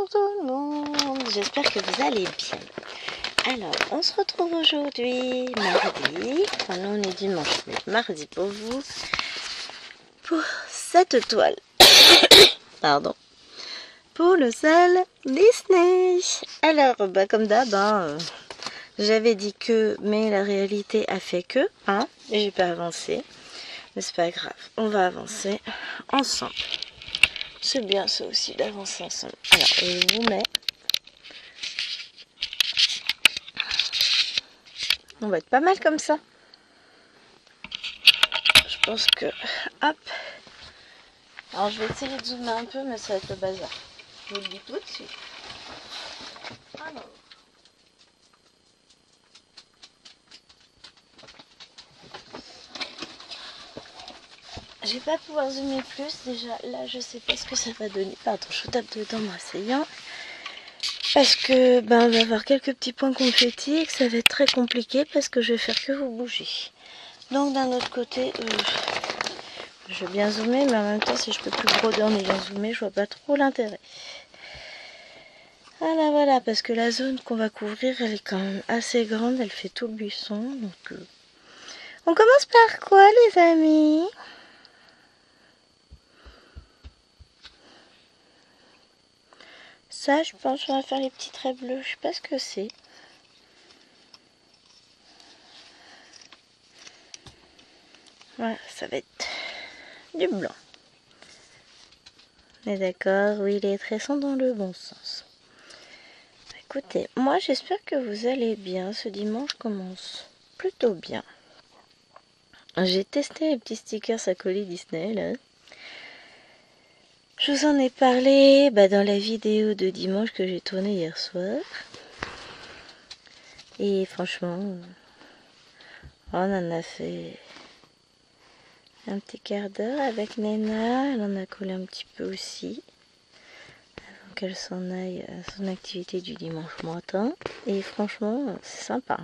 Bonjour tout le monde, j'espère que vous allez bien. Alors, on se retrouve aujourd'hui, mardi, enfin nous on est dimanche, mais mardi pour vous, pour cette toile, pardon, pour le seul Disney. Alors, comme d'hab, j'avais dit que, mais la réalité a fait que, et j'ai pas avancé, mais c'est pas grave, on va avancer ensemble. C'est bien ça aussi d'avancer ensemble. Alors, je vous mets. On va être pas mal comme ça. Je pense que... Hop. Alors, je vais essayer de zoomer un peu, mais ça va être le bazar. Je vous le dis tout de suite. Alors. Je vais pas pouvoir zoomer plus. Déjà, là, je sais pas ce que ça va donner. Pardon, je vous tape dedans en m'asseyant. Parce que, on va avoir quelques petits points confettis et que ça va être très compliqué parce que je vais faire que vous bouger. Donc, d'un autre côté, je vais bien zoomer, mais en même temps, si je peux plus broder en ayant zoomé, je vois pas trop l'intérêt. Voilà, parce que la zone qu'on va couvrir, elle est quand même assez grande, elle fait tout le buisson. Donc, on commence par quoi, les amis? Ça, je pense qu'on va faire les petits traits bleus. Je sais pas ce que c'est. Voilà, ça va être du blanc. On est d'accord? Oui, les traits sont dans le bon sens. Écoutez, moi j'espère que vous allez bien. Ce dimanche commence plutôt bien. J'ai testé les petits stickers à coller Disney là. Je vous en ai parlé dans la vidéo de dimanche que j'ai tournée hier soir. Et franchement, on en a fait un petit quart d'heure avec Nena. Elle en a collé un petit peu aussi. Avant qu'elle s'en aille à son activité du dimanche matin. Et franchement, c'est sympa.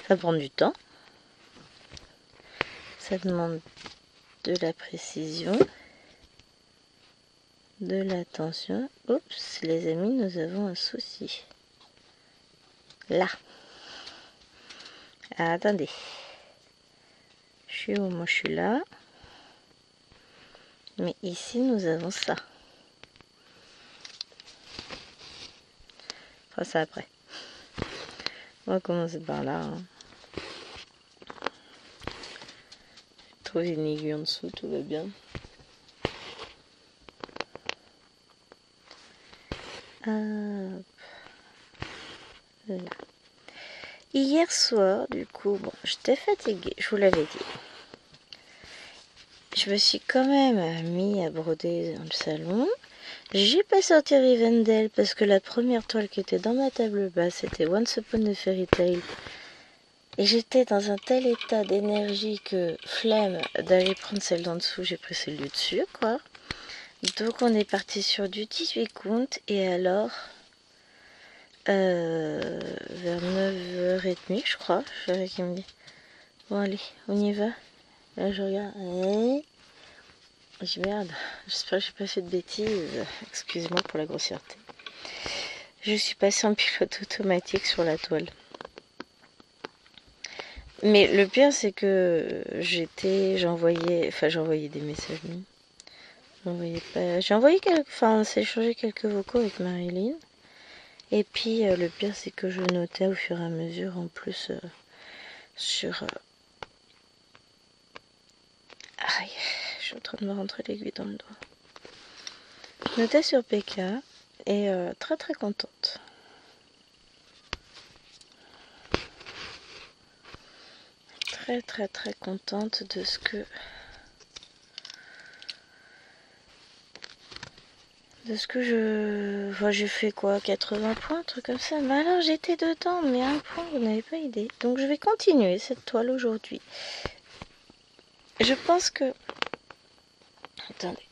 Ça prend du temps. Ça demande de la précision. De l'attention. Oups, les amis, nous avons un souci. Là. Ah, attendez. Je suis où? Moi, je suis là. Mais ici, nous avons ça. On fera ça après. On va commencer par là. Trouver une aiguille en dessous, tout va bien. Hop. Là. Hier soir, du coup, j'étais fatiguée, je vous l'avais dit. Je me suis quand même mis à broder dans le salon. J'ai pas sorti Rivendell parce que la première toile qui était dans ma table basse, c'était Once Upon a Fairy Tale. Et j'étais dans un tel état d'énergie que flemme d'aller prendre celle d'en dessous, j'ai pris celle du dessus, quoi. Donc on est parti sur du 18 comptes et alors... vers 9h30 je crois, je savais qu'il me dit bon allez on y va. Là je regarde, je dis merde, j'espère que j'ai pas fait de bêtises, excusez-moi pour la grossièreté. Je suis passée en pilote automatique sur la toile, mais le pire c'est que j'envoyais des messages, j'ai envoyé on s'est échangé quelques vocaux avec Marilyn. Et puis le pire c'est que je notais au fur et à mesure en plus sur... Aïe, je suis en train de me rentrer l'aiguille dans le doigt. Je notais sur PK et très très contente. Très très très contente de ce que... j'ai fait quoi, 80 points, un truc comme ça. Mais alors j'étais dedans, mais un point, vous n'avez pas idée. Donc je vais continuer cette toile aujourd'hui. Je pense que... Attendez.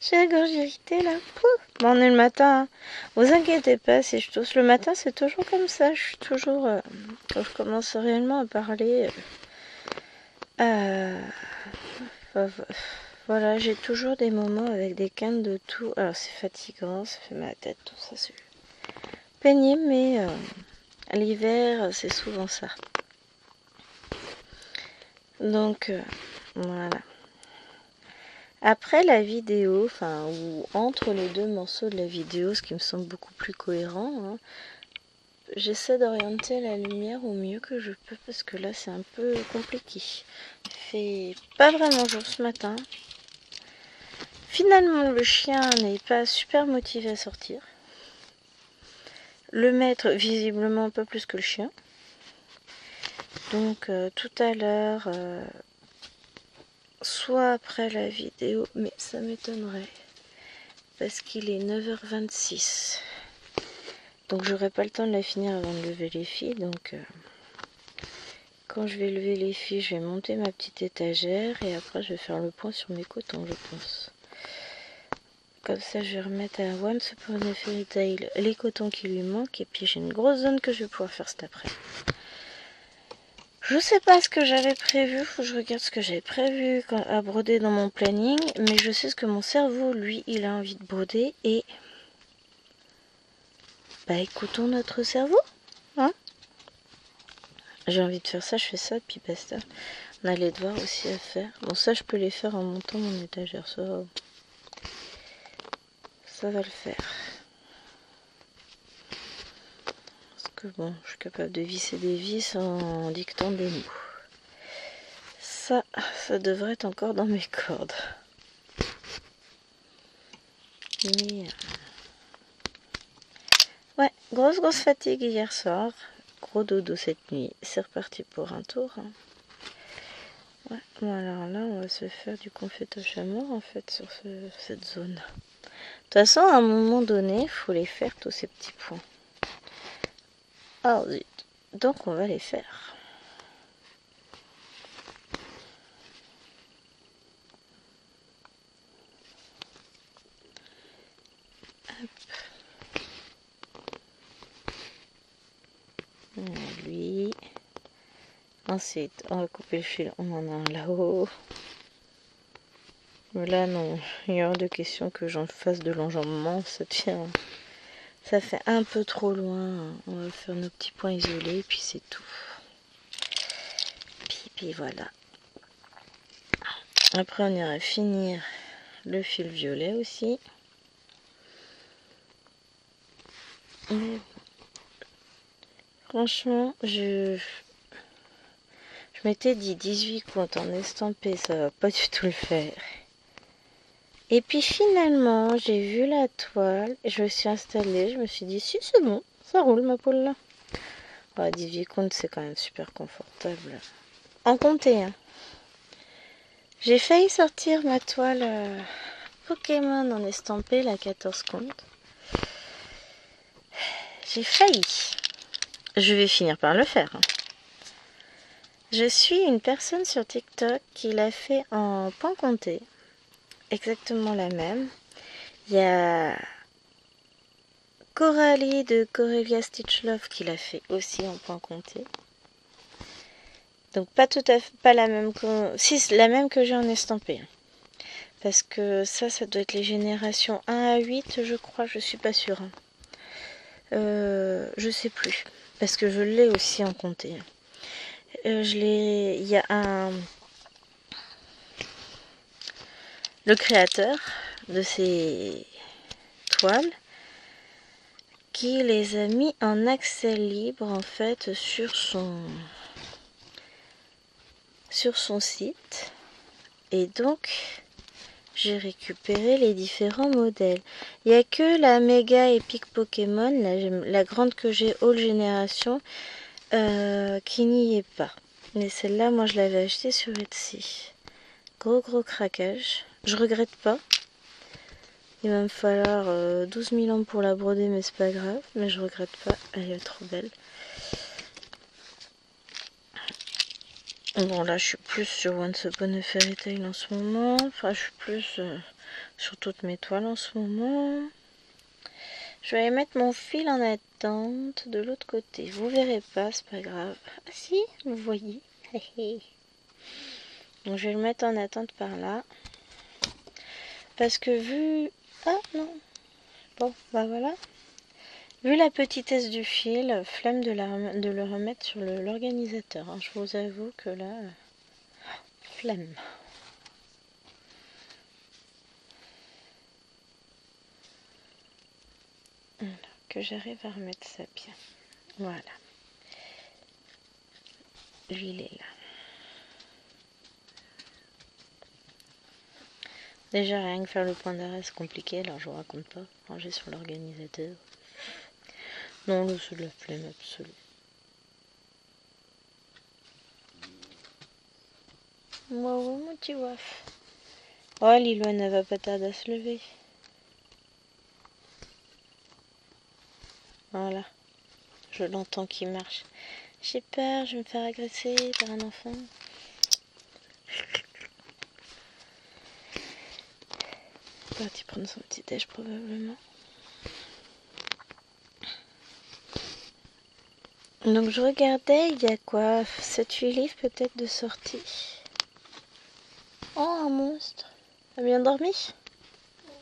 J'ai la gorge irritée là. Bon, on est le matin. Hein. Vous inquiétez pas, si je tousse le matin, c'est toujours comme ça. Je suis toujours... quand je commence réellement à parler... Voilà, j'ai toujours des moments avec des quintes de tout. Alors c'est fatigant, ça fait mal à la tête, tout ça c'est pénible, mais l'hiver c'est souvent ça. Donc voilà. Après la vidéo, enfin, ou entre les deux morceaux de la vidéo, ce qui me semble beaucoup plus cohérent, hein, j'essaie d'orienter la lumière au mieux que je peux parce que là c'est un peu compliqué. Il fait pas vraiment jour ce matin. Finalement le chien n'est pas super motivé à sortir. Le maître visiblement un peu plus que le chien. Donc tout à l'heure, soit après la vidéo, mais ça m'étonnerait. Parce qu'il est 9h26. Donc j'aurai pas le temps de la finir avant de lever les filles. Donc quand je vais lever les filles, je vais monter ma petite étagère. Et après je vais faire le point sur mes cotons, je pense. Comme ça je vais remettre à Once Upon a Fairy Tale les cotons qui lui manquent. Et puis j'ai une grosse zone que je vais pouvoir faire cet après. Je sais pas ce que j'avais prévu, faut que je regarde ce que j'avais prévu à broder dans mon planning, mais je sais ce que mon cerveau, lui, il a envie de broder et... Bah écoutons notre cerveau, hein. J'ai envie de faire ça, je fais ça, puis basta. On a les devoirs aussi à faire. Bon, ça, je peux les faire en montant mon étagère, ça va le faire. Parce que bon, je suis capable de visser des vis en dictant des mots. Ça devrait être encore dans mes cordes. Mais... ouais, grosse fatigue hier soir. Gros dodo cette nuit. C'est reparti pour un tour. Hein. Ouais, bon alors là, on va se faire du confetoche à mort en fait sur cette zone. De toute façon, à un moment donné, il faut les faire tous ces petits points. Oh zut. Donc on va les faire. Lui. Ensuite, on va couper le fil. On en a un là-haut. Mais là, non. Il y a hors de question que j'en fasse de l'enjambement. Ça tient. Ça fait un peu trop loin. On va faire nos petits points isolés. Et puis c'est tout. Puis voilà. Après, on ira finir le fil violet aussi. Mais franchement, je m'étais dit 18 comptes en estampé, ça va pas du tout le faire. Et puis finalement, j'ai vu la toile, je me suis installée, je me suis dit si c'est bon, ça roule ma poule là. Oh, 18 comptes, c'est quand même super confortable. En compter, hein. J'ai failli sortir ma toile Pokémon en estampé, la 14 comptes. J'ai failli. Je vais finir par le faire. Hein. Je suis une personne sur TikTok qui l'a fait en point compté. Exactement la même. Il y a Coralie de Corelia Stitch Love qui l'a fait aussi en point compté. Donc pas tout à fait, pas la même que... Si, la même que j'ai en estampé. Parce que ça doit être les générations 1 à 8, je crois, je suis pas sûre. Je sais plus. Parce que je l'ai aussi en compté. Il y a le créateur de ces toiles qui les a mis en accès libre en fait sur son site. Et donc j'ai récupéré les différents modèles. Il n'y a que la méga épique Pokémon, la grande que j'ai All Génération, qui n'y est pas. Mais celle-là, moi je l'avais achetée sur Etsy. Gros craquage. Je regrette pas. Il va me falloir 12 000 ans pour la broder, mais c'est pas grave. Mais je regrette pas. Elle est trop belle. Bon, là, je suis plus sur Once Upon a Fairy Tale en ce moment. Enfin, je suis plus sur toutes mes toiles en ce moment. Je vais aller mettre mon fil en attente de l'autre côté. Vous verrez pas, c'est pas grave. Ah si, vous voyez. Donc, je vais le mettre en attente par là. Parce que vu... Ah non. Bon, bah voilà. Vu la petitesse du fil, flemme de le remettre sur l'organisateur. Hein. Je vous avoue que là, flemme. Alors, que j'arrive à remettre ça bien. Voilà. L'huile est là. Déjà, rien que faire le point d'arrêt, c'est compliqué, alors je vous raconte pas. Ranger sur l'organisateur. Non, là, c'est de la flemme absolue. Wow, mon petit waf. Oh, Liloane, elle va pas tarder à se lever. Voilà. Je l'entends qui marche. J'ai peur, je vais me faire agresser par un enfant. Parti prendre son petit déj probablement. Donc je regardais, il y a quoi 7-8 livres peut-être de sortie. Oh, un monstre. T'as bien dormi? Oui.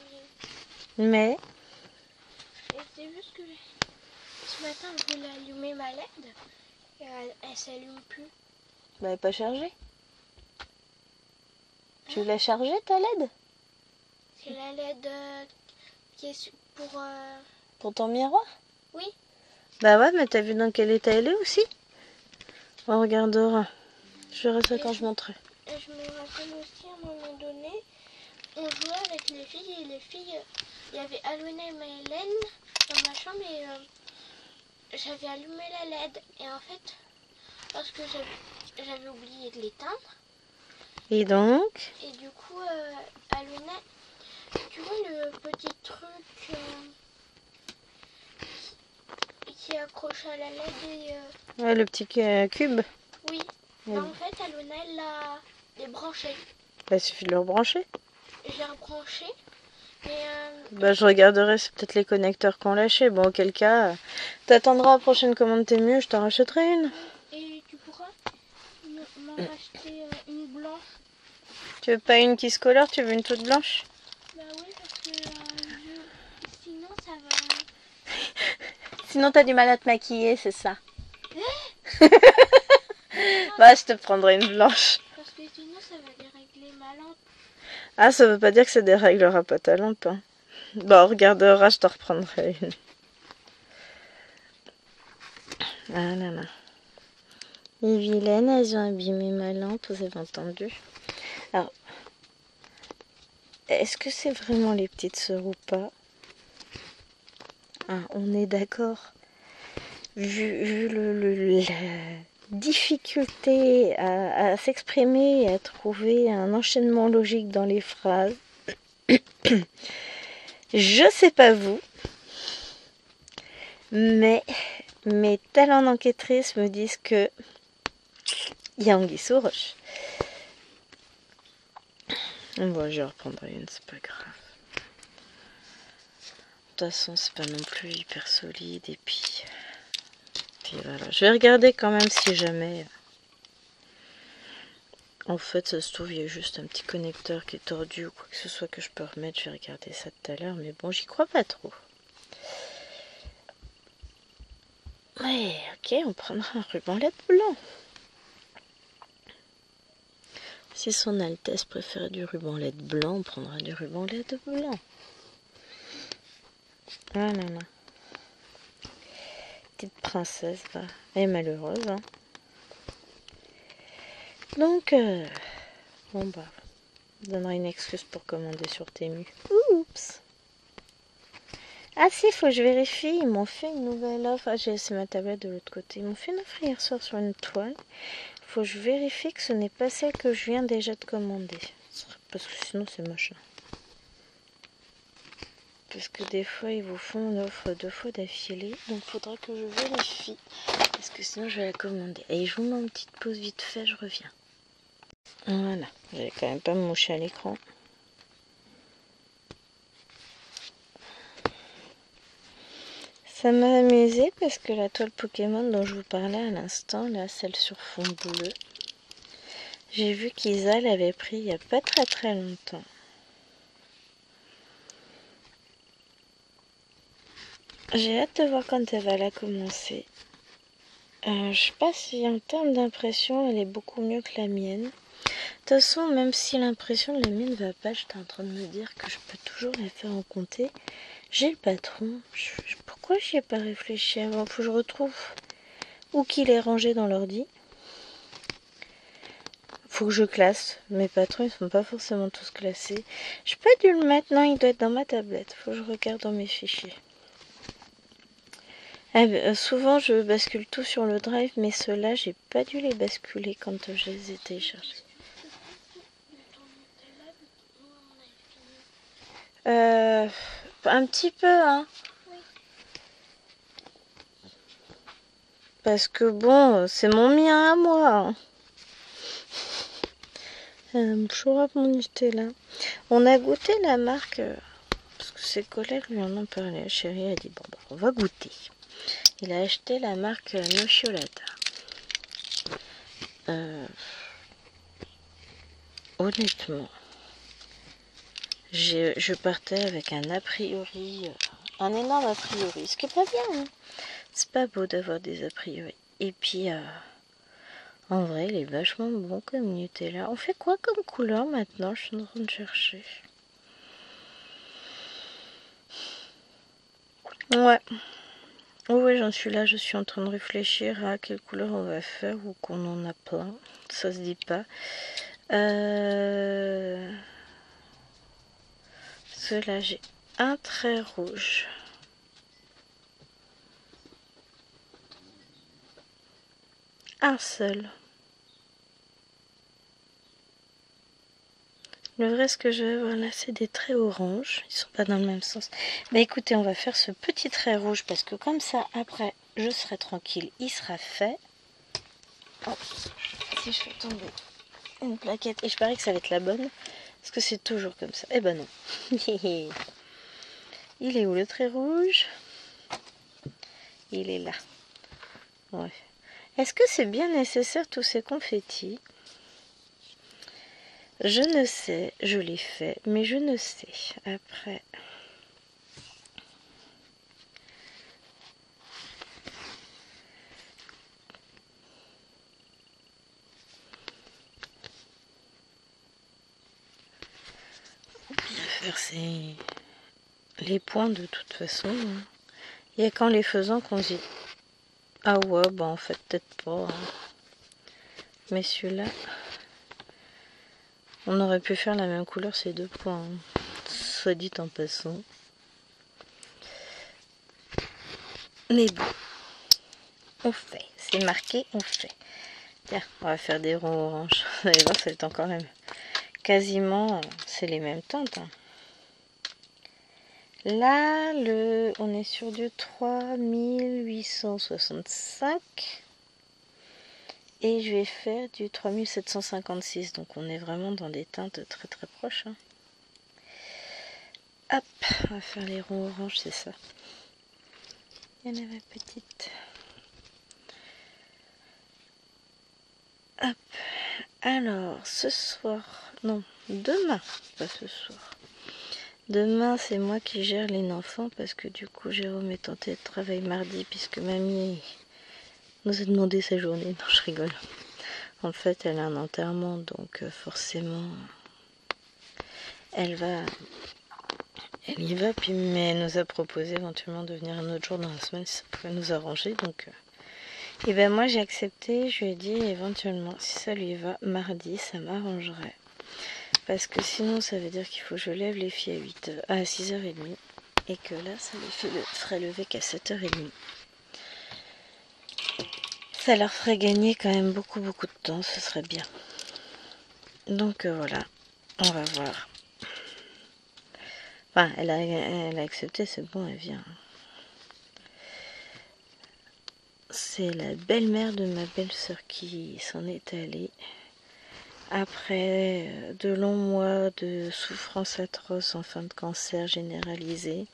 Mais Et c'est juste que ce matin je voulais allumer ma LED et elle s'allume plus. bah, elle n'est pas chargée. Tu l'as chargée ta LED? C'est la LED qui est Pour ton miroir? Oui. Bah ouais, mais t'as vu dans quel état elle est aussi? On regardera. Je verrai ça quand je montrerai. Et je me rappelle aussi à un moment donné, on jouait avec les filles et les filles, il y avait Aluna et Maëlène dans ma chambre et j'avais allumé la LED et en fait, parce que j'avais oublié de l'éteindre. Et donc? Et du coup, Aluna, tu vois le petit truc qui est accroché à la LED et... Ouais, le petit cube. Oui. Bah, en fait, Aluna, elle l'a débranché. Bah, il suffit de le rebrancher. Je l'ai rebranché. Mais bah, je regarderai, c'est peut-être les connecteurs qu'on lâché. Bon, auquel cas, t'attendras à la prochaine commande, t'es mieux, je t'en rachèterai une. Et tu pourras m'en racheter une blanche. Tu veux pas une qui se colore, tu veux une toute blanche? Bah oui, parce que sinon ça va... Sinon, t'as du mal à te maquiller, c'est ça. Bah, je te prendrai une blanche. Parce que sinon ça va dérégler ma lampe. Ah, ça veut pas dire que ça déréglera pas ta lampe. Hein. Bon, on regardera, je t'en reprendrai une. Ah là là. Les vilaines, elles ont abîmé ma lampe, vous avez entendu. Alors, est-ce que c'est vraiment les petites sœurs ou pas? Ah, on est d'accord. Vu la difficulté à s'exprimer et à trouver un enchaînement logique dans les phrases, je sais pas vous, mais mes talents d'enquêtrice me disent que il y a anguille sous roche. Bon, je reprendrai une, c'est pas grave. De toute façon, c'est pas non plus hyper solide. Et puis voilà. Je vais regarder quand même si jamais... En fait, ça se trouve, il y a juste un petit connecteur qui est tordu ou quoi que ce soit que je peux remettre. Je vais regarder ça tout à l'heure. Mais bon, j'y crois pas trop. Ouais, ok, on prendra un ruban LED blanc. Si son Altesse préfère du ruban LED blanc, on prendra du ruban LED blanc. Ah là là. Petite princesse, bah, elle est malheureuse. Hein. Donc, bon bah, on donnera une excuse pour commander sur Temu. Oups. Ah si, faut que je vérifie. Ils m'ont fait une nouvelle offre. Ah, j'ai laissé ma tablette de l'autre côté. Ils m'ont fait une offre hier soir sur une toile. Faut que je vérifie que ce n'est pas celle que je viens déjà de commander. Parce que sinon, c'est moche. Parce que des fois, ils vous font une offre 2 fois d'affilée. Donc, il faudra que je vérifie. Parce que sinon, je vais la commander. Et je vous mets une petite pause vite fait, je reviens. Voilà. J'avais quand même pas me moucher à l'écran. Ça m'a amusé parce que la toile Pokémon dont je vous parlais à l'instant, là, celle sur fond bleu, j'ai vu qu'Isa l'avait pris il n'y a pas très longtemps. J'ai hâte de voir quand elle va la commencer. Je sais pas si en termes d'impression, elle est beaucoup mieux que la mienne. De toute façon, même si l'impression de la mienne va pas, j'étais en train de me dire que je peux toujours la faire en comté. J'ai le patron. Pourquoi j'y ai pas réfléchi avant? Faut que je retrouve où qu'il est rangé dans l'ordi. Faut que je classe. Mes patrons, ils sont pas forcément tous classés. J'ai pas dû le mettre. Non, il doit être dans ma tablette. Faut que je regarde dans mes fichiers. Souvent, je bascule tout sur le drive, mais ceux-là, j'ai pas dû les basculer quand je les ai téléchargés. Un petit peu, hein. Parce que bon, c'est mon mien à moi. Chourap mon Nutella. On a goûté la marque, parce que ses collègues lui en ont parlé. La chérie a dit, bon, bah, on va goûter. Il a acheté la marque Nociolata. Honnêtement, je partais avec un a priori, un énorme a priori, ce qui est pas bien, hein. C'est pas beau d'avoir des a priori. Et puis, en vrai, il est vachement bon comme Nutella. On fait quoi comme couleur maintenant? Je suis en train de chercher. Ouais. Oui, j'en suis là. Je suis en train de réfléchir à quelle couleur on va faire ou qu'on en a plein. Ça se dit pas. Cela, j'ai un trait rouge. Un seul. Le vrai, ce que je vais avoir là, c'est des traits orange. Ils sont pas dans le même sens. Bah écoutez, on va faire ce petit trait rouge parce que comme ça, après, je serai tranquille. Il sera fait. Oh, si je fais tomber une plaquette. Et je parie que ça va être la bonne. Parce que c'est toujours comme ça. Eh ben non. Il est où le trait rouge? Il est là. Ouais. Est-ce que c'est bien nécessaire tous ces confettis? Je ne sais, je l'ai fait, mais je ne sais. Après. Bien faire les points de toute façon. Il y a qu'en les faisant qu'on se dit ah ouais, bah en fait peut-être pas. Hein. Mais celui-là, on aurait pu faire la même couleur ces deux points. Hein. Soit dit en passant. Mais bon, on fait. C'est marqué, on fait. Tiens, on va faire des ronds orange. Vous allez voir, c'est encore la même. Quasiment, c'est les mêmes teintes. Hein. Là, on est sur du 3865. Et je vais faire du 3756. Donc on est vraiment dans des teintes très très proches. Hein. Hop, on va faire les ronds orange, c'est ça. Il y en a ma petite. Hop. Alors, ce soir, non, demain, pas ce soir. Demain, c'est moi qui gère les enfants parce que du coup, Jérôme est en télétravail mardi puisque mamie nous a demandé sa journée. Non, je rigole. En fait, elle a un enterrement, donc forcément, elle y va, puis, mais elle nous a proposé éventuellement de venir un autre jour dans la semaine si ça pouvait nous arranger. Donc, et ben moi j'ai accepté, je lui ai dit éventuellement si ça lui va, mardi ça m'arrangerait. Parce que sinon ça veut dire qu'il faut que je lève les filles à 6h30 et que là ça les ferait lever qu'à 7h30. Ça leur ferait gagner quand même beaucoup de temps, ce serait bien. Donc voilà, on va voir. Enfin, elle a accepté, c'est bon, elle vient. C'est la belle-mère de ma belle-sœur qui s'en est allée. Après de longs mois de souffrance atroce, enfin de cancer généralisé.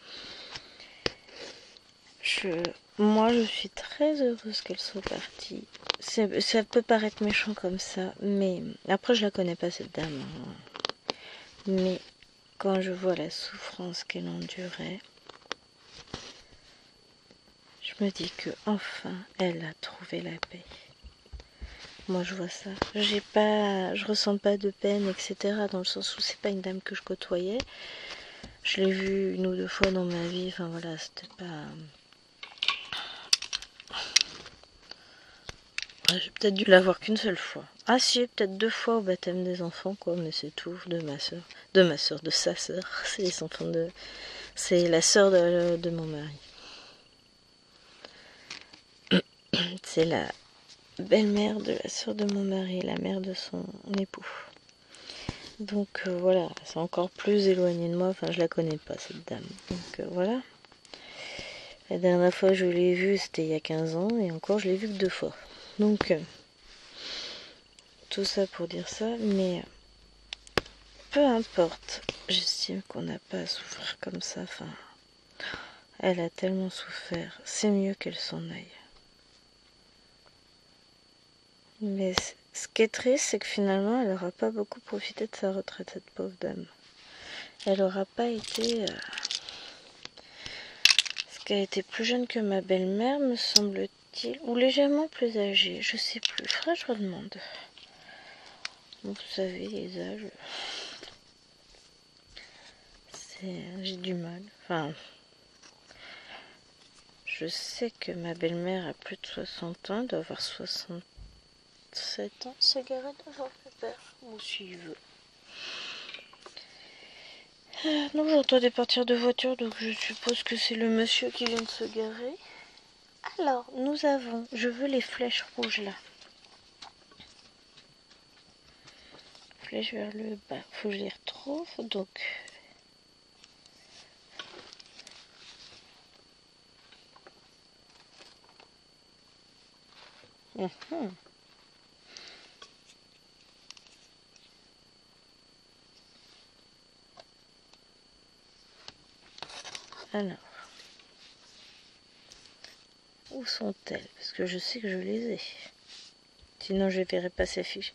Moi, je suis très heureuse qu'elle soit partie. Ça peut paraître méchant comme ça, mais après, je la connais pas, cette dame. Mais quand je vois la souffrance qu'elle endurait, Je me dis que enfin elle a trouvé la paix. Moi je vois ça. Je ressens pas de peine, etc. Dans le sens où c'est pas une dame que je côtoyais. Je l'ai vue une ou deux fois dans ma vie. Enfin voilà, c'était pas. Ouais, j'ai peut-être dû la voir qu'une seule fois. Ah si, peut-être 2 fois au baptême des enfants, quoi, mais c'est tout, de sa sœur. C'est les enfants de. C'est la sœur de mon mari. C'est la belle-mère de la sœur de mon mari, la mère de son époux. Donc voilà, c'est encore plus éloigné de moi, enfin je la connais pas cette dame. Donc voilà. La dernière fois que je l'ai vue, c'était il y a 15 ans, et encore je l'ai vue que 2 fois. Donc tout ça pour dire ça, mais peu importe, j'estime qu'on n'a pas à souffrir comme ça. Enfin, elle a tellement souffert, c'est mieux qu'elle s'en aille. Mais ce qui est triste, c'est que finalement, elle n'aura pas beaucoup profité de sa retraite, cette pauvre dame. Elle n'aura pas été... Parce qu'elle était plus jeune que ma belle-mère, me semble-t-il, ou légèrement plus âgée, je sais plus. Faudrait que je redemande. Vous savez, les âges... J'ai du mal. Enfin... Je sais que ma belle-mère a plus de 60 ans, elle doit avoir 67 ans. C'est garé devant mon père, ou s'il veut. Non, j'entends des partir de voiture, donc je suppose que c'est le monsieur qui vient de se garer. Alors, nous avons... Je veux les flèches rouges, là. Flèches vers le bas. Faut que je les retrouve, donc... Alors... Où sont-elles? Parce que je sais que je les ai. Sinon, je ne verrai pas s'afficher.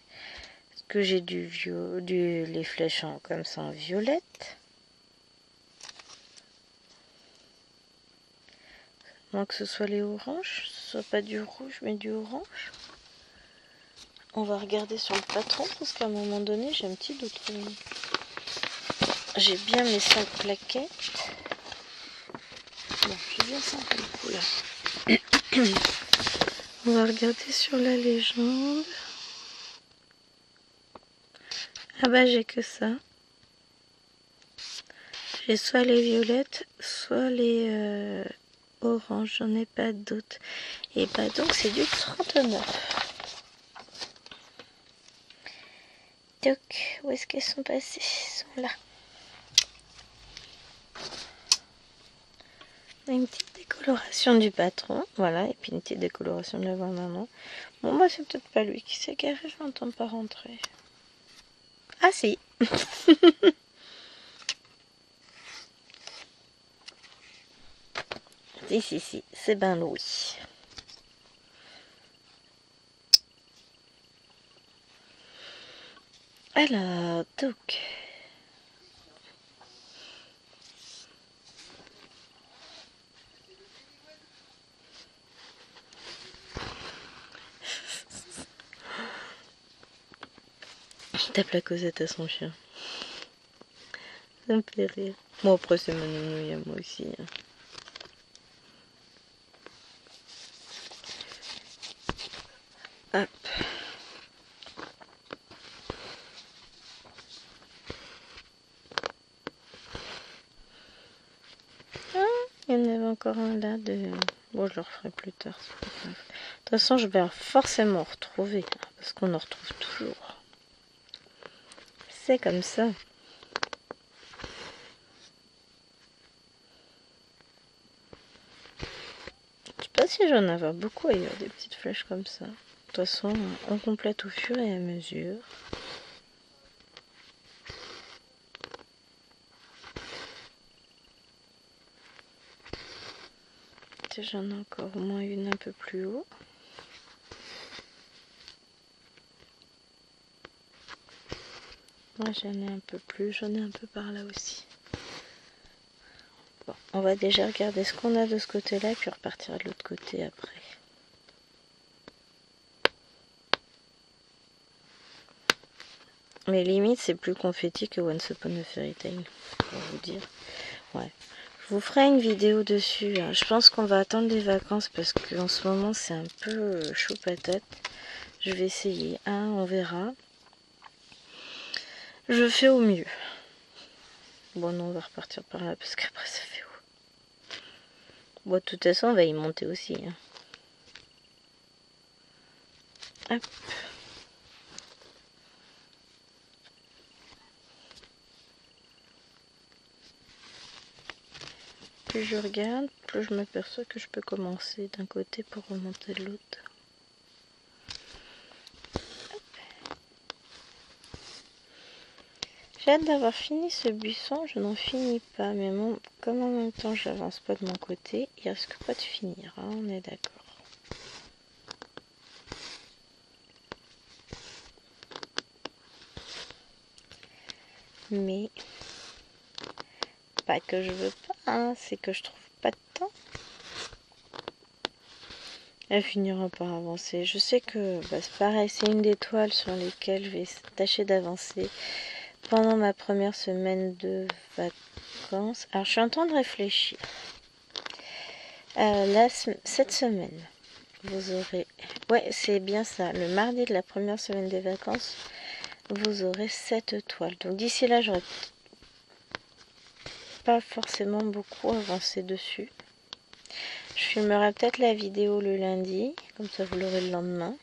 Est-ce que j'ai les flèches comme ça en violette? Moins que ce soit les oranges, ce soit pas du rouge mais du orange. On va regarder sur le patron parce qu'à un moment donné j'ai un petit doute. J'ai bien mes 5 plaquettes. Bon, j'ai bien 5 couleurs. On va regarder sur la légende. Ah bah j'ai que ça. J'ai soit les violettes, soit les oranges. J'en ai pas d'autres. Et bah donc c'est du 39. Donc, où est-ce qu'elles sont passées? Elles sont là. Une petite décoloration du patron, voilà, et puis une petite décoloration de la maman. Bon, moi, c'est peut-être pas lui qui s'est garé, je l'entends pas rentrer. Ah, si. Si, c'est ben Louis. Alors, donc... Il tape la causette à son chien. Ça me fait rire. Bon, après, c'est ma nounouille à moi aussi. Hop. Ah, il y en avait encore un là de... Bon, je le referai plus tard. De toute façon, je vais forcément retrouver, parce qu'on en retrouve toujours. C'est comme ça. Je sais pas si j'en avais beaucoup ailleurs, des petites flèches comme ça. De toute façon, on complète au fur et à mesure. J'en ai encore au moins une un peu plus haut. Moi j'en ai un peu plus, j'en ai un peu par là aussi. Bon, on va déjà regarder ce qu'on a de ce côté-là, puis repartir de l'autre côté après. Mais limite, c'est plus confetti que Once Upon a Fairy Tale, pour vous dire. Ouais. Je vous ferai une vidéo dessus. Hein. Je pense qu'on va attendre les vacances parce qu'en ce moment, c'est un peu chaud patate. Je vais essayer. Hein, on verra. Je fais au mieux. Bon, non, on va repartir par là parce qu'après, ça fait haut. Bon, de toute façon, on va y monter aussi. Hein. Hop. Plus je regarde, plus je m'aperçois que je peux commencer d'un côté pour remonter de l'autre. J'ai hâte d'avoir fini ce buisson, je n'en finis pas, mais bon, comme en même temps j'avance pas de mon côté, il risque pas de finir, hein, on est d'accord. Mais, pas que je veux pas, hein, c'est que je trouve pas de temps. Elle finira par avancer. Je sais que c'est pareil, c'est une des toiles sur lesquelles je vais tâcher d'avancer pendant ma première semaine de vacances. Alors je suis en train de réfléchir. Cette semaine, vous aurez... Ouais, c'est bien ça. Le mardi de la première semaine des vacances, vous aurez 7 toiles. Donc d'ici là, j'aurai pas forcément beaucoup avancé dessus. Je filmerai peut-être la vidéo le lundi, comme ça vous l'aurez le lendemain.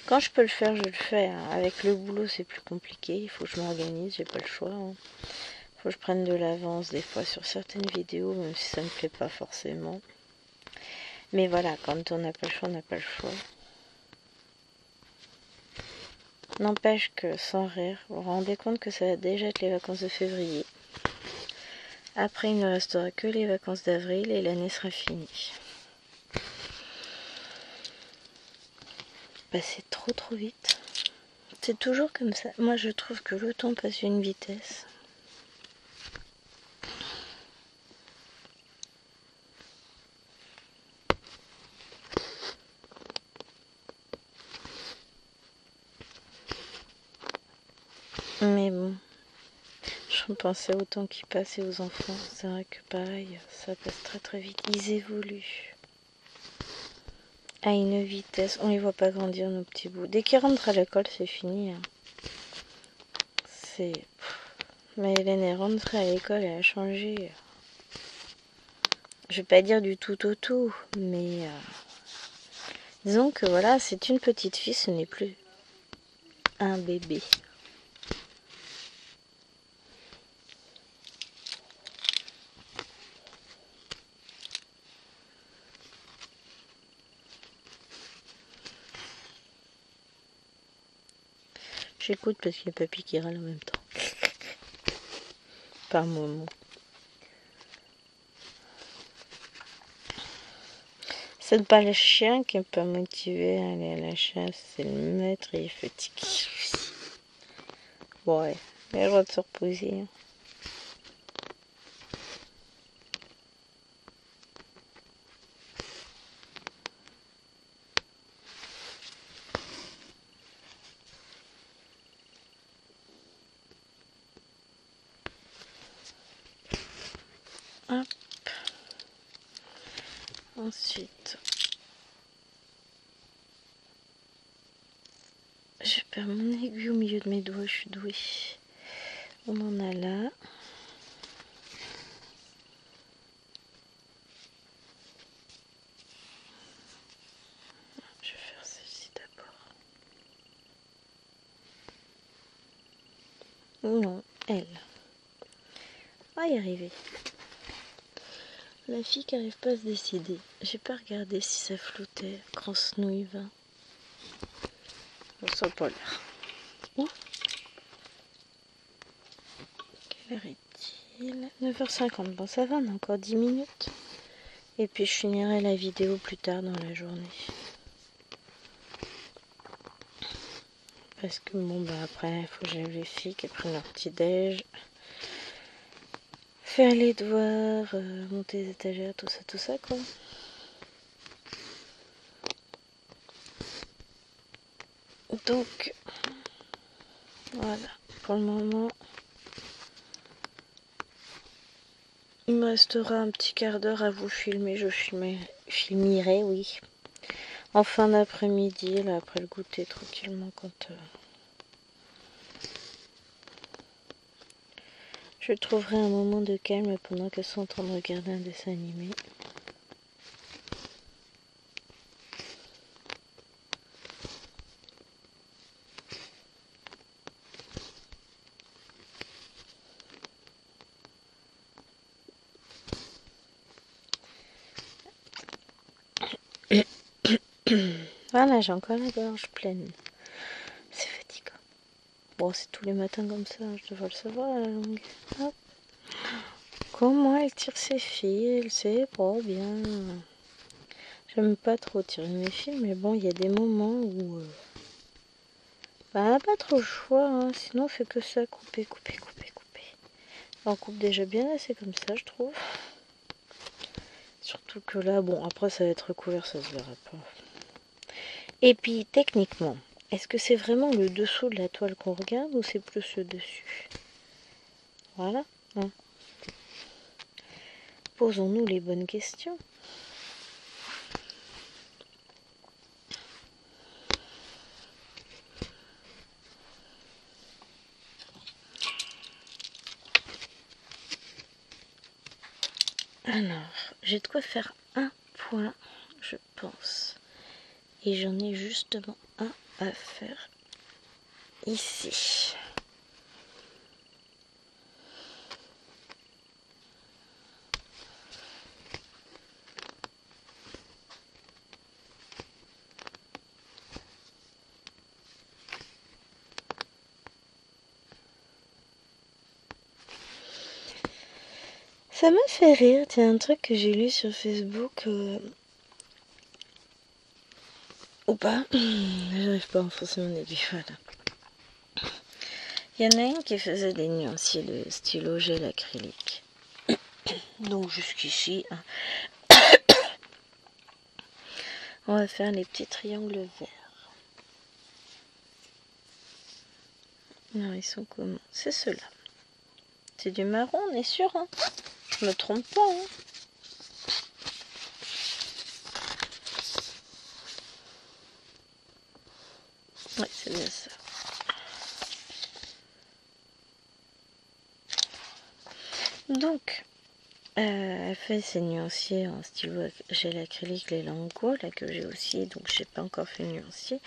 Quand je peux le faire, je le fais. Hein. Avec le boulot, c'est plus compliqué. Il faut que je m'organise, j'ai pas le choix. Hein. Faut que je prenne de l'avance des fois sur certaines vidéos, même si ça me plaît pas forcément. Mais voilà, quand on n'a pas le choix, on n'a pas le choix. N'empêche que, sans rire, vous vous rendez compte que ça va déjà être les vacances de février. Après, il ne restera que les vacances d'avril et l'année sera finie. C'est trop vite. C'est toujours comme ça. Moi, je trouve que le temps passe à une vitesse. Mais bon, je pensais au temps qui passe et aux enfants. C'est vrai que pareil, ça passe très vite. Ils évoluent à une vitesse. On les voit pas grandir, nos petits bouts. Dès qu'ils rentrent à l'école, c'est fini. Hein. Mais Hélène est rentrée à l'école, elle a changé. Je vais pas dire du tout au tout, mais disons que voilà, c'est une petite fille, ce n'est plus un bébé. J'écoute parce qu'il y a papy qui râle en même temps. Par moment. C'est pas le chien qui est pas motivé à aller à la chasse, c'est le maître, il est fatigué. Ouais, il a le droit de se reposer. Hein. Hop. Ensuite, je perds mon aiguille au milieu de mes doigts, je suis douée. On en a là. Je vais faire celle-ci d'abord. Non, elle. On va y arriver. La fille qui n'arrive pas à se décider. J'ai pas regardé si ça flottait. Grosse nouille va. On sent pas l'air. Ouh. Quelle heure est-il? 9h50. Bon, ça va, on a encore 10 minutes. Et puis je finirai la vidéo plus tard dans la journée. Parce que bon, après, il faut que j'aille les filles qui prennent leur petit déj. faire les devoirs, monter les étagères, tout ça quoi. Donc voilà, pour le moment il me restera un petit quart d'heure à vous filmer. Je filmerai, oui, en fin d'après-midi, là, après le goûter, tranquillement, quand je trouverai un moment de calme pendant qu'elles sont en train de regarder un dessin animé. Voilà, j'ai encore la gorge pleine. C'est fatigant. Bon, c'est tous les matins comme ça, je devrais le savoir à la longue. Hop. Comment elle tire ses fils, c'est pas bien. J'aime pas trop tirer mes fils, mais bon, il y a des moments où... bah, pas trop le choix, hein. Sinon on fait que ça, couper. On coupe déjà bien assez comme ça, je trouve. Surtout que là, bon, après ça va être recouvert, ça se verra pas. Et puis, techniquement, est-ce que c'est vraiment le dessous de la toile qu'on regarde ou c'est plus le dessus? Voilà. Hein. Posons-nous les bonnes questions. Alors, j'ai de quoi faire un point, je pense. Et j'en ai justement un à faire ici. Ça m'a fait rire, tiens, un truc que j'ai lu sur Facebook, ou pas, j'arrive pas à enfoncer mon aiguille, voilà. Il y en a une qui faisait des nuanciers de stylo gel acrylique. Donc jusqu'ici, hein, on va faire les petits triangles verts. Non, ils sont comment? C'est ceux-là. C'est du marron, on est sûr, hein? Je me trompe pas, hein? Ouais, c'est bien ça. Donc, elle fait ses nuanciers en stylo gel acrylique, les Lango, là que j'ai aussi, donc j'ai pas encore fait nuancier.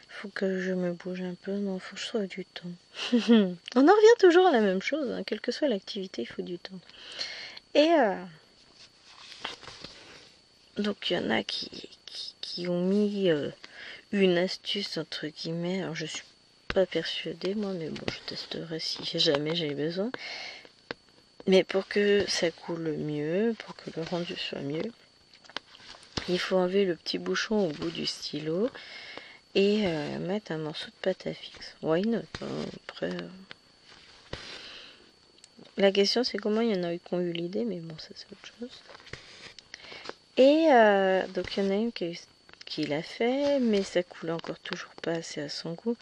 Faut que je me bouge un peu, non, faut que je trouve du temps. On en revient toujours à la même chose, hein, quelle que soit l'activité, il faut du temps. Et donc il y en a qui ont mis une astuce entre guillemets, alors je suis pas persuadée moi, mais bon, je testerai si jamais j'ai besoin. Mais pour que ça coule mieux, pour que le rendu soit mieux, il faut enlever le petit bouchon au bout du stylo et mettre un morceau de pâte à fixe. Why not, hein, après... La question c'est comment il y en a eu qui ont eu l'idée, mais bon, ça c'est autre chose. Et donc il y en a une qui l'a fait, mais ça coule encore toujours pas assez à son goût.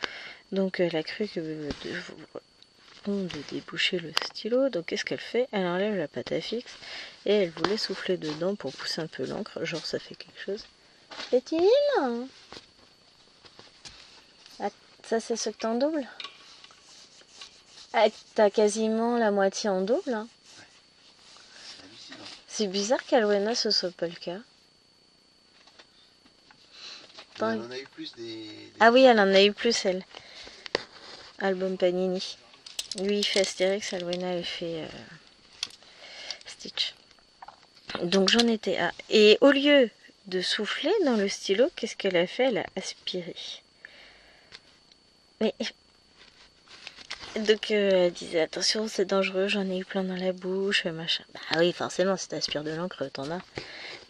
Donc elle a cru que de déboucher le stylo. Donc qu'est-ce qu'elle fait? Elle enlève la pâte à fixe et elle voulait souffler dedans pour pousser un peu l'encre. Genre ça fait quelque chose. Est-il là? Ah, ça c'est ce que t'en double? Ah, t'as quasiment la moitié en double, hein. C'est bizarre qu'Alwena ce soit pas le cas. Elle en a eu plus des... Ah oui, elle en a eu plus, elle. Album Panini. Lui il fait Astérix, Alwena elle fait Stitch. Donc j'en étais à. Et au lieu de souffler dans le stylo, qu'est-ce qu'elle a fait? Elle a aspiré. Mais donc elle disait attention, c'est dangereux, j'en ai eu plein dans la bouche, machin. Bah oui, forcément, si t'aspires de l'encre, t'en as.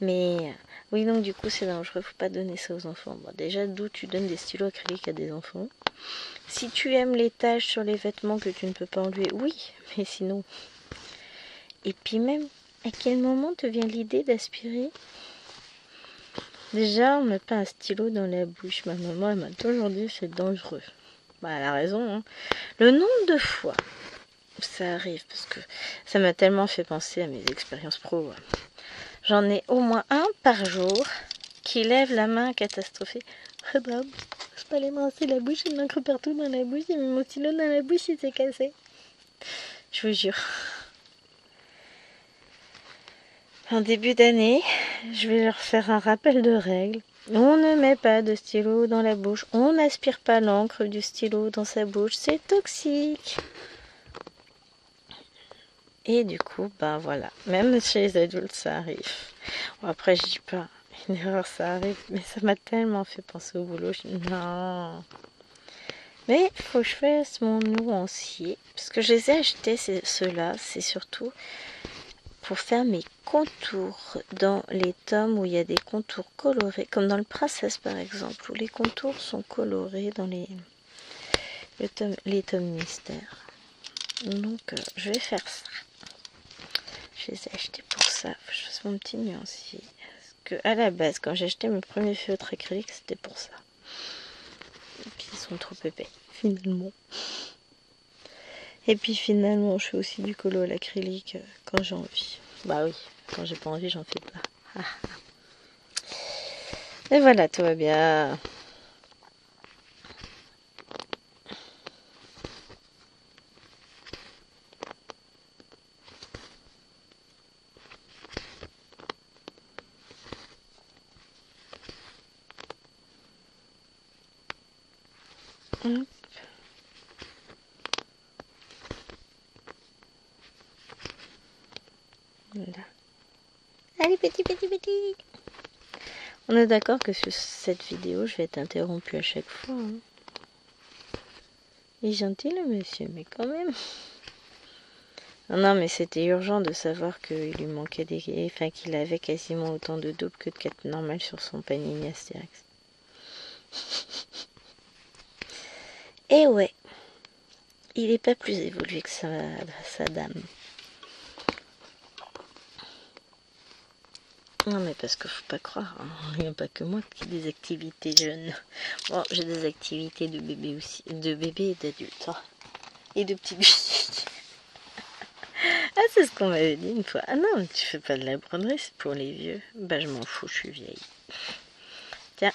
Mais oui, donc du coup, c'est dangereux, faut pas donner ça aux enfants. Bon, déjà, d'où tu donnes des stylos acryliques à des enfants? Si tu aimes les taches sur les vêtements que tu ne peux pas enlever, oui, mais sinon. Et puis même, à quel moment te vient l'idée d'aspirer? Déjà, on met pas un stylo dans la bouche. Ma maman, elle m'a toujours dit que c'est dangereux. Bah, elle a raison, hein. Le nombre de fois où ça arrive, parce que ça m'a tellement fait penser à mes expériences pro. J'en ai au moins un par jour qui lève la main catastrophée. Madame, je peux aller me rincer la bouche, il m'encre partout dans la bouche, et mon stylo dans la bouche, il s'est cassé. Je vous jure. En début d'année, je vais leur faire un rappel de règles. On ne met pas de stylo dans la bouche. On n'aspire pas l'encre du stylo dans sa bouche. C'est toxique. Et du coup, ben voilà. Même chez les adultes, ça arrive. Bon, après, je dis pas. Une erreur, ça arrive. Mais ça m'a tellement fait penser au boulot. Je dis non. Mais il faut que je fasse mon nuancier. Parce que je les ai achetés, ceux-là. C'est surtout pour faire mes contours dans les tomes où il y a des contours colorés, comme dans le Princesse par exemple, où les contours sont colorés dans les tomes mystères. Donc je vais faire ça. Je les ai achetés pour ça. Faut que je fasse mon petit nuancier. Parce que à la base, quand j'ai acheté mes premiers feutres acryliques, c'était pour ça. Et puis ils sont trop épais, finalement. Et puis finalement, je fais aussi du colo à l'acrylique quand j'ai envie. Bah oui, quand j'ai pas envie, j'en fais pas. Et voilà, tout va bien. Hop. Voilà. Allez, petit. On est d'accord que sur cette vidéo, je vais être interrompue à chaque fois. Hein. Il est gentil le monsieur, mais quand même. Non, mais c'était urgent de savoir qu'il lui manquait enfin qu'il avait quasiment autant de doubles que de cartes normales sur son Panini Astérix. Et ouais, il est pas plus évolué que sa dame. Non mais parce que faut pas croire, hein. Il n'y a pas que moi qui ai des activités jeunes. Bon, j'ai des activités de bébé aussi, de bébé et d'adultes. Hein. Et de petits billes. Ah, c'est ce qu'on m'avait dit une fois. Ah non, tu fais pas de la broderie, c'est pour les vieux. Bah je m'en fous, je suis vieille. Tiens.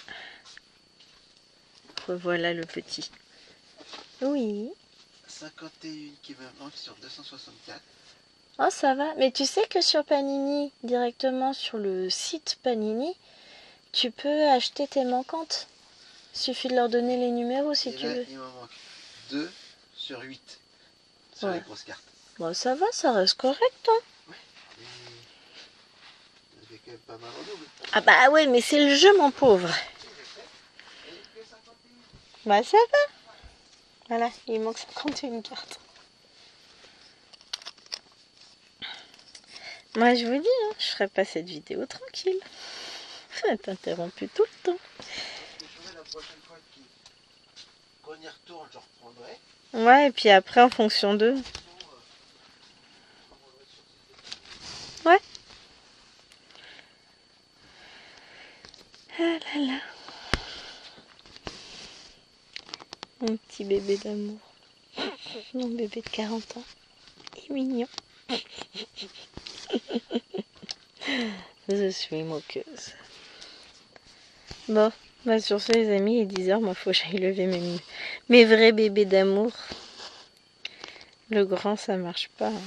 Revoilà le petit. Oui. 51 qui me manque sur 264. Oh ça va, mais tu sais que sur Panini, directement sur le site Panini, tu peux acheter tes manquantes. Suffit de leur donner les numéros si tu veux. Il m'en manque 2 sur 8 sur les grosses cartes. Bon ça va, ça reste correct hein. Ouais, ça fait quand même pas mal en double. Ah bah ouais, mais c'est le jeu mon pauvre. Bah ça va. Voilà, il manque 51 cartes. Moi je vous dis, hein, je ferai pas cette vidéo tranquille. Ça va être interrompu tout le temps. La prochaine fois qu'on y retourne, je reprendrai. Ouais, et puis après en fonction d'eux. Ouais. Ah là là. Mon petit bébé d'amour. Mon bébé de 40 ans. Il est mignon. Je suis moqueuse. Bon, bah sur ce les amis, il est 10h, moi faut que j'aille lever mes vrais bébés d'amour. Le grand ça marche pas. De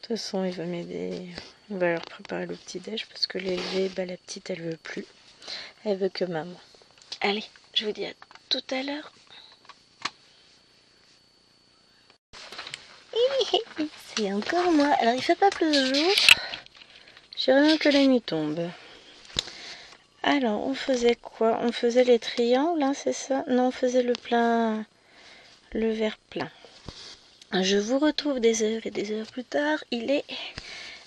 toute façon il va m'aider. On va leur préparer le petit déj parce que l'élever, bah la petite elle veut plus. Elle veut que maman. Allez, je vous dis à tout à l'heure. C'est encore moi. Alors il fait pas plus de jours. J'ai rien que la nuit tombe. Alors on faisait quoi? On faisait les triangles, hein, c'est ça? Non, on faisait le plein, le verre plein. Je vous retrouve des heures et des heures plus tard. Il est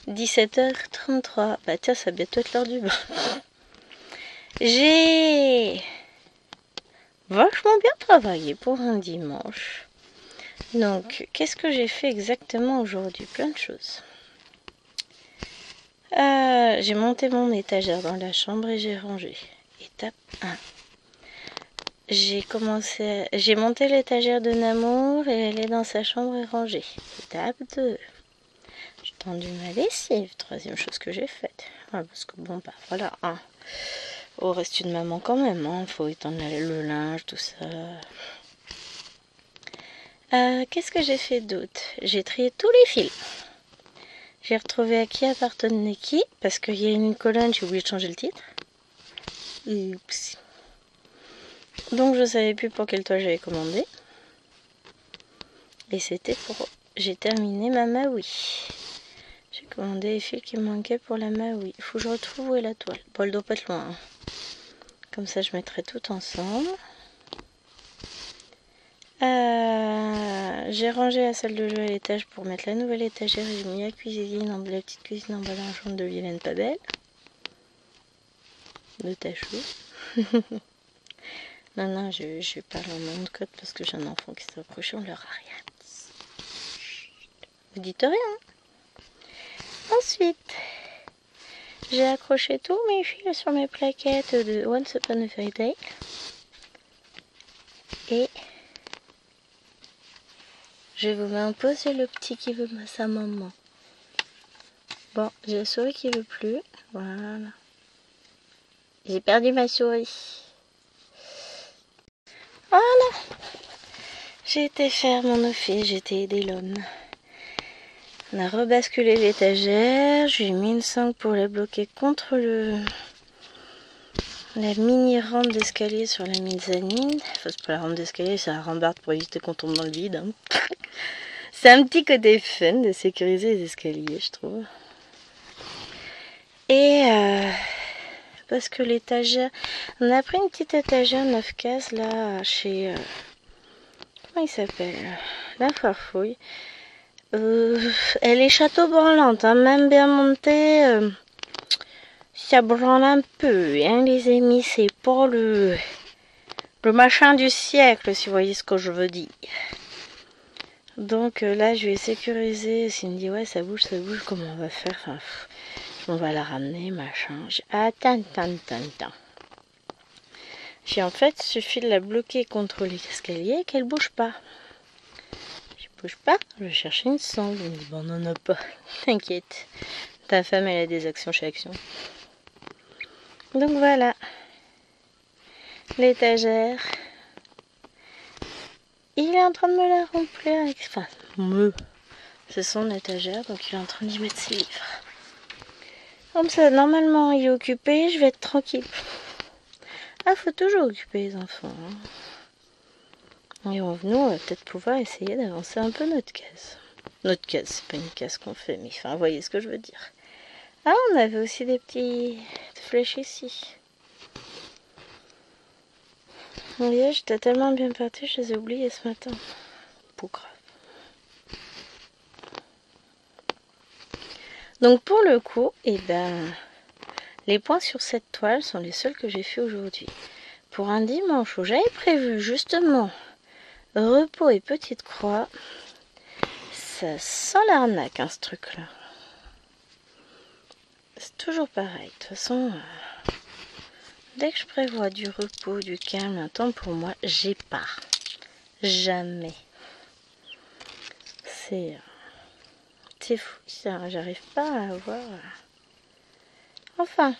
17h33. Bah tiens, ça va bientôt être l'heure du bain. J'ai vachement bien travaillé pour un dimanche. Donc, qu'est-ce que j'ai fait exactement aujourd'hui? Plein de choses. J'ai monté mon étagère dans la chambre et j'ai rangé. Étape 1. J'ai monté l'étagère de Namour et elle est dans sa chambre et rangée. Étape 2. J'ai tendu ma lessive. Troisième chose que j'ai faite. Ah, parce que bon, bah voilà. Hein. Oh, reste une maman quand même. Hein. Faut étendre le linge, tout ça. Qu'est-ce que j'ai fait d'autre? J'ai trié tous les fils. J'ai retrouvé à qui appartenait qui, parce qu'il y a une colonne, j'ai oublié de changer le titre. Oups. Donc je savais plus pour quelle toile j'avais commandé. Et c'était pour... J'ai terminé ma Maui. J'ai commandé les fils qui me manquaient pour la Maui. Il faut que je retrouve où est la toile. Bon, elle doit pas être loin. Hein. Comme ça, je mettrai tout ensemble. J'ai rangé la salle de jeu à l'étage pour mettre la nouvelle étagère. J'ai mis la petite cuisine en ballant jaune de Vilaine pas belle. De Tachou. Non, je parle en nom de code parce que j'ai un enfant qui s'approche, on leur a rien. Vous dites rien. Hein. Ensuite, j'ai accroché tous mes fils sur mes plaquettes de Once Upon a Fairy Tale. Et je vous mets en pause, j'ai le petit qui veut sa maman. Bon, j'ai la souris qui veut plus. Voilà. J'ai perdu ma souris. Voilà. J'ai été faire mon office, j'ai été aider l'homme. On a rebasculé l'étagère, j'ai mis une sangle pour la bloquer contre la mini rampe d'escalier sur la mezzanine. Enfin, c'est pas la rampe d'escalier, c'est la rambarde pour éviter qu'on tombe dans le vide. Hein. C'est un petit côté fun de sécuriser les escaliers, je trouve. Et parce que l'étagère... On a pris une petite étagère 9 cases là chez... comment il s'appelle? La Farfouille. Elle est château branlante, hein, même bien montée. Ça branle un peu, hein, les amis. C'est pas le machin du siècle, si vous voyez ce que je veux dire. Donc là, je vais sécuriser. S'il me dit, ouais, ça bouge, comment on va faire? Enfin, on va la ramener, machin. Attends. J'ai en fait, il suffit de la bloquer contre l'escalier et qu'elle bouge pas. Je bouge pas, je vais chercher une sangle. Il me dit, bon, on n'en a pas. T'inquiète. Ta femme, elle a des actions chez Action. Donc voilà. L'étagère. Il est en train de me la remplir avec... Enfin, c'est son étagère, donc il est en train d'y mettre ses livres. Comme ça, normalement, il est occupé, je vais être tranquille. Ah, faut toujours occuper les enfants. Hein. Et nous, on va peut-être pouvoir essayer d'avancer un peu notre case. Notre case, c'est pas une case qu'on fait, mais enfin, vous voyez ce que je veux dire. Ah, on avait aussi des petites flèches ici. Oui, j'étais tellement bien partie, je les ai oubliées ce matin. Pas grave. Donc pour le coup, les points sur cette toile sont les seuls que j'ai fait aujourd'hui. Pour un dimanche où j'avais prévu justement repos et petite croix, ça sent l'arnaque, hein, ce truc-là. C'est toujours pareil. De toute façon, dès que je prévois du repos, du calme, un temps pour moi, j'ai pas. Jamais. C'est fou, ça. J'arrive pas à avoir... Enfin,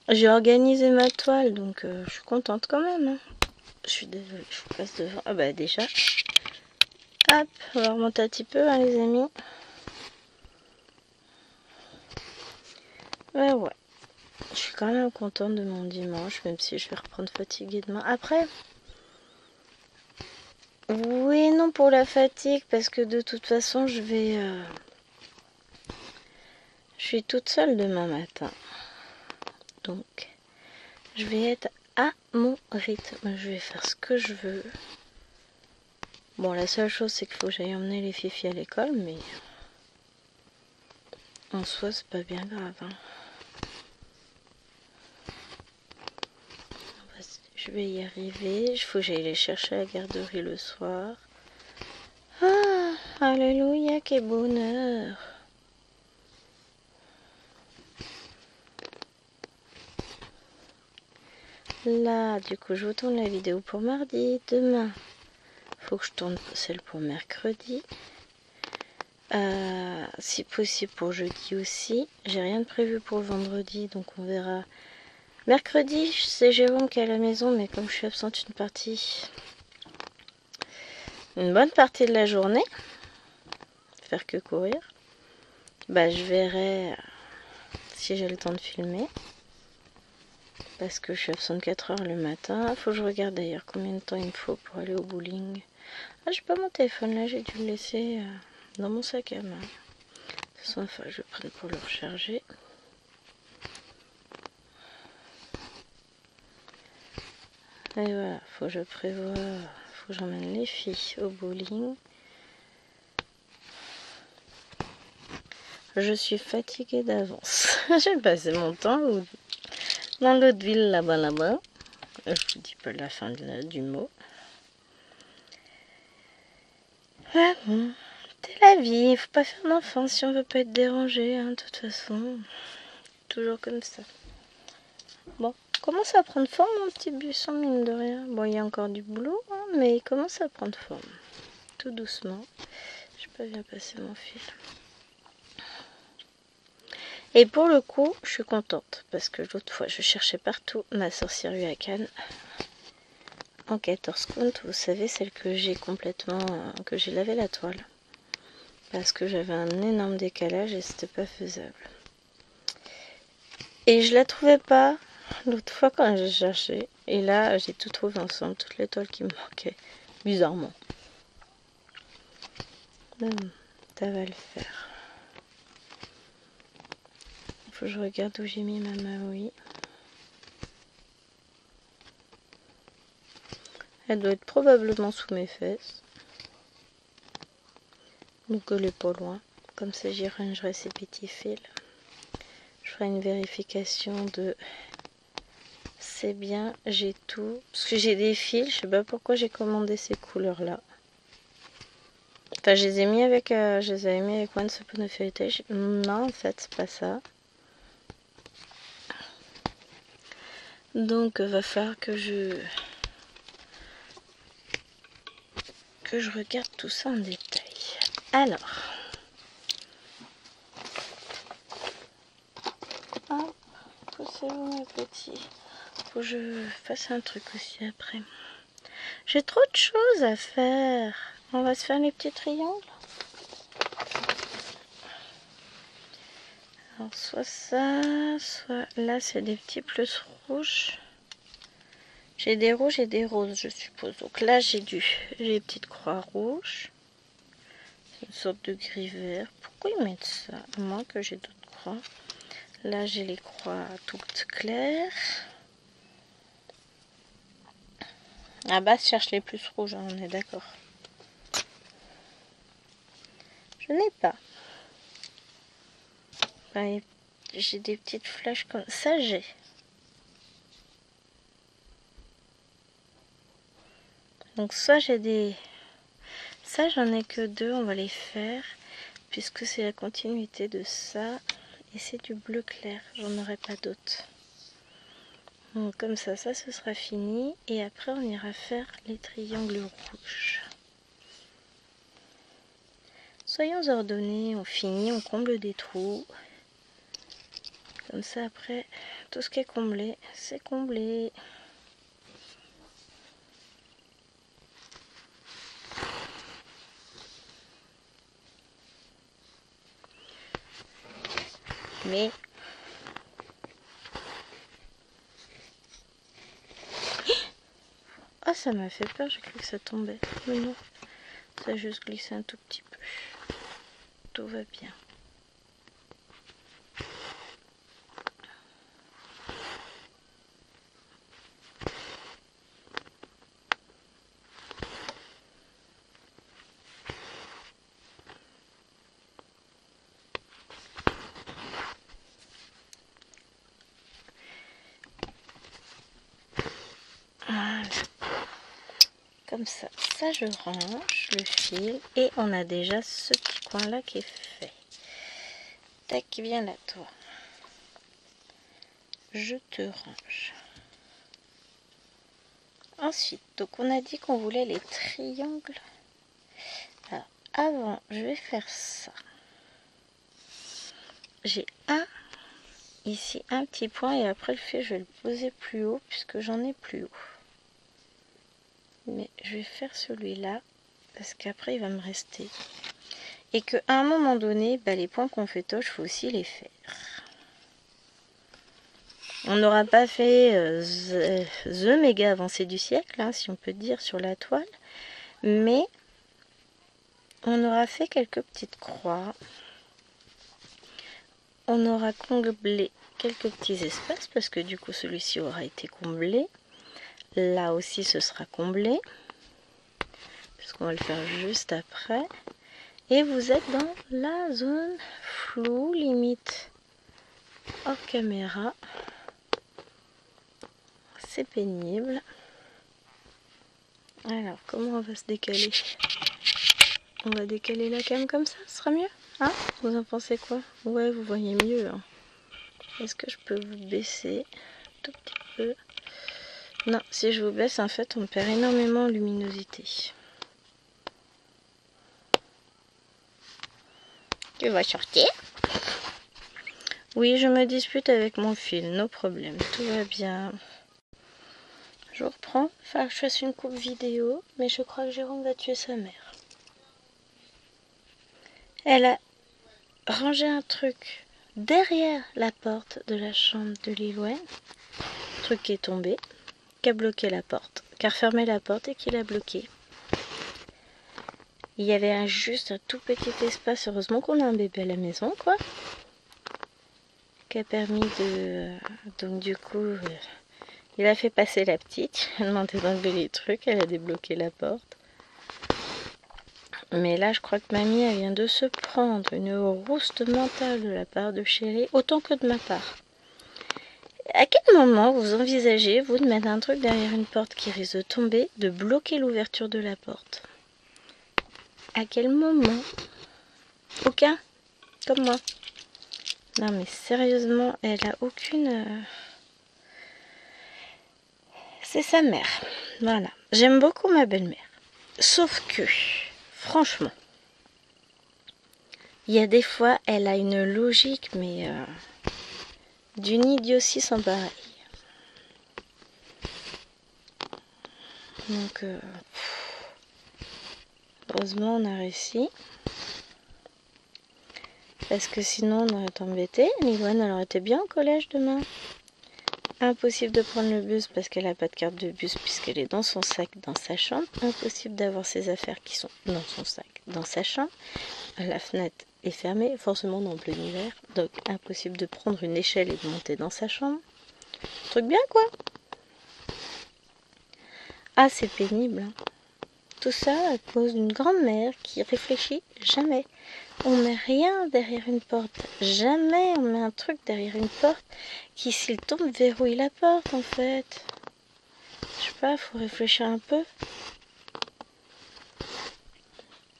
j'ai organisé ma toile, donc je suis contente quand même. Hein. Je suis désolée, je vous passe devant. Ah bah déjà. Hop, on va remonter un petit peu, hein, les amis. Ouais. Je suis quand même contente de mon dimanche, même si je vais reprendre fatiguée demain. Après, oui, non pour la fatigue, parce que de toute façon, je suis toute seule demain matin. Donc, je vais être à mon rythme. Je vais faire ce que je veux. Bon, la seule chose, c'est qu'il faut que j'aille emmener les filles à l'école, mais en soi, c'est pas bien grave. Hein. Je vais y arriver. Il faut que j'aille les chercher à la garderie le soir. Oh Alléluia, quel bonheur. Là, du coup, je vous tourne la vidéo pour mardi. Demain, faut que je tourne celle pour mercredi. Si possible pour jeudi aussi. J'ai rien de prévu pour vendredi, donc on verra. Mercredi, c'est Jérôme qui est à la maison, mais comme je suis absente une bonne partie de la journée, faire que courir, bah je verrai si j'ai le temps de filmer. Parce que je suis absente 4 heures le matin. Faut que je regarde d'ailleurs combien de temps il me faut pour aller au bowling. Ah, j'ai pas mon téléphone là, j'ai dû le laisser dans mon sac à main. De toute façon, enfin, je vais prendre pour le recharger. Et voilà, faut que je prévoie, faut que j'emmène les filles au bowling. Je suis fatiguée d'avance. J'ai passé mon temps dans l'autre ville là-bas. Je vous dis pas la fin du mot. Ah bon, c'est la vie, il faut pas faire d'enfant si on veut pas être dérangé, hein, de toute façon. Toujours comme ça. Bon, commence à prendre forme mon petit buisson, mine de rien. Bon, il y a encore du boulot, hein, mais il commence à prendre forme. Tout doucement. J'ai pas bien passé mon fil. Et pour le coup, je suis contente, parce que l'autre fois, je cherchais partout ma sorcière Huacan en 14 comptes. Vous savez, celle que j'ai complètement, que j'ai lavé la toile. Parce que j'avais un énorme décalage et c'était pas faisable. Et je la trouvais pas l'autre fois quand j'ai cherché. Et là, j'ai tout trouvé ensemble, toutes les toiles qui me manquaient. Bizarrement. Ça va le faire. Il faut que je regarde où j'ai mis ma Maui. Elle doit être probablement sous mes fesses. Donc elle est pas loin. Comme ça, j'y rangerai ces petits fils. Je ferai une vérification de... C'est bien, j'ai tout. Parce que j'ai des fils, je sais pas pourquoi j'ai commandé ces couleurs-là. Enfin, je les ai mis avec, Once Upon a Fairy Tale. Non, en fait, c'est pas ça. Donc, va falloir que je regarde tout ça en détail. Alors, poussez-vous mes petits. Faut que je fasse un truc aussi après. J'ai trop de choses à faire. On va se faire les petits triangles. Alors, soit ça, soit là, c'est des petits plus rouges. J'ai des rouges et des roses, je suppose. Donc là, j'ai les petites croix rouges. C'est une sorte de gris vert. Pourquoi ils mettent ça? À moins que j'ai d'autres croix. Là, j'ai les croix toutes claires. À base, je cherche les plus rouges, hein, on est d'accord. Je n'ai pas. Ouais, j'ai des petites flèches comme ça, j'ai. Donc soit j'ai des... Ça, j'en ai que deux, on va les faire. Puisque c'est la continuité de ça. Et c'est du bleu clair, j'en aurai pas d'autres. Donc comme ça, ce sera fini. Et après, on ira faire les triangles rouges. Soyons ordonnés, on finit, on comble des trous. Comme ça, après, tout ce qui est comblé, c'est comblé. Mais... Ah, ça m'a fait peur, j'ai cru que ça tombait. Mais non, ça a juste glissé un tout petit peu. Tout va bien. comme ça. Ça, je range le fil et on a déjà ce petit coin-là qui est fait. Tac, viens là, toi. Je te range. Ensuite, donc on a dit qu'on voulait les triangles. Alors, avant, je vais faire ça. J'ai ici un petit point et après le fil, je vais le poser plus haut puisque j'en ai plus haut. Mais je vais faire celui-là parce qu'après il va me rester. Et qu'à un moment donné, les points qu'on fait toche, il faut aussi les faire. On n'aura pas fait the méga avancée du siècle, hein, si on peut dire, sur la toile. Mais on aura fait quelques petites croix. On aura comblé quelques petits espaces parce que du coup celui-ci aura été comblé. Là aussi ce sera comblé. Puisqu'on va le faire juste après. Et vous êtes dans la zone floue, limite hors caméra. C'est pénible. Alors, comment on va se décaler? On va décaler la cam comme ça, ce sera mieux? Hein? Vous en pensez quoi? Ouais, vous voyez mieux. Hein. Est-ce que je peux vous baisser un tout petit peu? Non, si je vous baisse, en fait, on perd énormément en luminosité. Tu vas sortir? Oui, je me dispute avec mon fil, no problème, tout va bien. Je reprends, il va que je fasse une coupe vidéo, mais je crois que Jérôme va tuer sa mère. Elle a rangé un truc derrière la porte de la chambre de Lilwen, truc qui est tombé, qui a bloqué la porte, qui a refermé la porte et qui l'a bloqué. Il y avait juste un tout petit espace, heureusement qu'on a un bébé à la maison, quoi, qui a permis de... Donc du coup, il a fait passer la petite, il a demandé d'enlever les trucs, elle a débloqué la porte. Mais là, je crois que mamie, elle vient de se prendre une rouste mentale de la part de Chérie, autant que de ma part. À quel moment vous envisagez, vous, de mettre un truc derrière une porte qui risque de tomber, de bloquer l'ouverture de la porte? À quel moment? Aucun? Comme moi. Non mais sérieusement, elle a aucune... C'est sa mère. Voilà. J'aime beaucoup ma belle-mère. Sauf que, franchement, il y a des fois, elle a une logique, mais d'une idiotie sans pareil. Donc, heureusement, on a réussi. Parce que sinon, on aurait été embêté. Lilwen, elle aurait été bien au collège demain. Impossible de prendre le bus parce qu'elle n'a pas de carte de bus puisqu'elle est dans son sac dans sa chambre. Impossible d'avoir ses affaires qui sont dans son sac dans sa chambre. La fenêtre est fermée, forcément en plein hiver. Donc impossible de prendre une échelle et de monter dans sa chambre. Truc bien quoi. Ah c'est pénible. Hein. Tout ça à cause d'une grand-mère qui réfléchit jamais. On met rien derrière une porte. Jamais on met un truc derrière une porte qui, s'il tombe, verrouille la porte, en fait. Je sais pas, faut réfléchir un peu.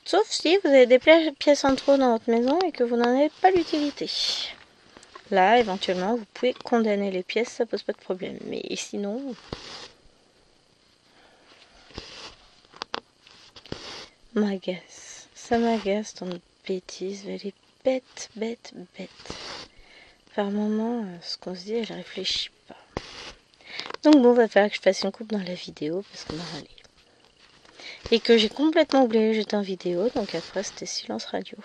Sauf si vous avez des pièces en trop dans votre maison et que vous n'en avez pas l'utilité. Là, éventuellement, vous pouvez condamner les pièces, ça pose pas de problème. Mais sinon... M'agace. Ça m'agace dans notre bêtise. Elle est bête, bête, bête. Par moment, ce qu'on se dit, elle réfléchit pas. Donc bon, va falloir que je fasse une coupe dans la vidéo parce qu'on a râlé. Et que j'ai complètement oublié que j'étais en vidéo, donc après c'était silence radio.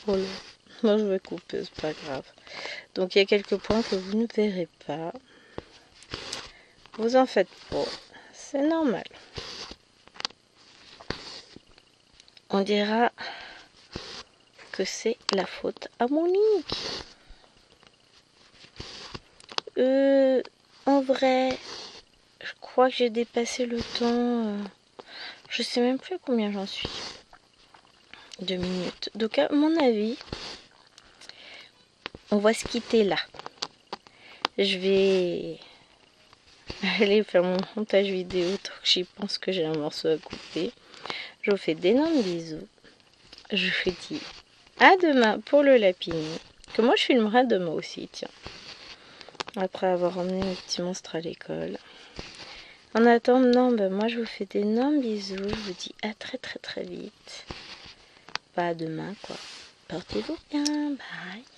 Voilà. Moi je vais couper, c'est pas grave. Donc il y a quelques points que vous ne verrez pas. Vous en faites pas. C'est normal. On dira que c'est la faute à Monique. En vrai, je crois que j'ai dépassé le temps. Je sais même plus combien j'en suis. 2 minutes. Donc à mon avis, on va se quitter là. Je vais aller faire mon montage vidéo tant que j'y pense que j'ai un morceau à couper. Je vous fais d'énormes bisous. Je vous dis à demain pour le lapini. Que moi je filmerai demain aussi, tiens. Après avoir emmené mes petits monstres à l'école. En attendant, moi je vous fais d'énormes bisous. Je vous dis à très très très vite. Pas à demain quoi. Portez-vous bien. Bye.